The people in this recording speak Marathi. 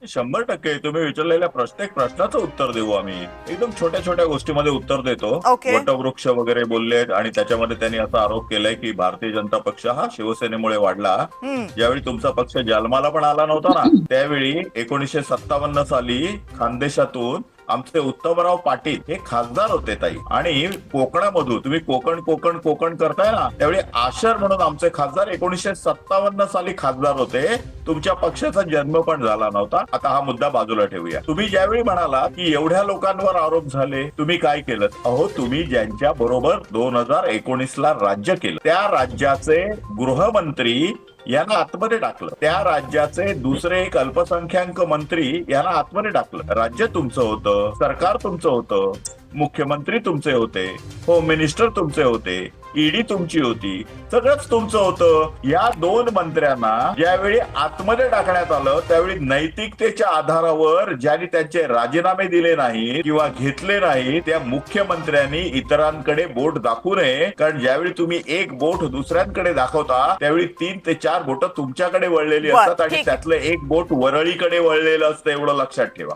100% तुम्ही विचारलेल्या प्रत्येक प्रश्नाचं उत्तर देऊ आम्ही. एकदम छोट्या छोट्या गोष्टीमध्ये उत्तर देतो. ओके. वटवृक्ष वगैरे बोललेत आणि त्याच्यामध्ये त्यांनी असा आरोप केलाय की भारतीय जनता पक्ष हा शिवसेनेमुळे वाढला. हम्म. ज्यावेळी तुमचा पक्ष जन्माला पण आला नव्हता ना, त्यावेळी 1957 साली खानदेशातून आमचे उत्तमराव पाटील हे खासदार होते ताई. आणि कोकणामधून तुम्ही कोकण कोकण कोकण करताय ना, त्यावेळी आशर म्हणून आमचे खासदार 1957 साली खासदार होते. तुमच्या पक्षाचा जन्म पण झाला नव्हता. आता हा मुद्दा बाजूला ठेवूया. तुम्ही ज्यावेळी म्हणाला की एवढ्या लोकांवर आरोप झाले, तुम्ही काय केलं? अहो, तुम्ही ज्यांच्या बरोबर 2019 राज्य केलं, त्या राज्याचे गृहमंत्री यांना आतमध्ये टाकलं. त्या राज्याचे दुसरे एक अल्पसंख्याक मंत्री यांना आतमध्ये टाकलं. राज्य तुमचं होतं, सरकार तुमचं होतं, मुख्यमंत्री तुमचे होते, होम मिनिस्टर तुमचे होते, ईडी तुमची होती, सगळंच तुमचं होतं. या दोन मंत्र्यांना ज्यावेळी आतमध्ये टाकण्यात आलं, त्यावेळी नैतिकतेच्या आधारावर ज्यांनी त्यांचे राजीनामे दिले नाही किंवा घेतले नाही, त्या मुख्यमंत्र्यांनी इतरांकडे बोट दाखवू नये. कारण ज्यावेळी तुम्ही एक बोट दुसऱ्यांकडे दाखवता, त्यावेळी 3 ते 4 बोट तुमच्याकडे वळलेली असतात आणि त्यातलं एक बोट वरळीकडे वळलेलं असतं, एवढं लक्षात ठेवा.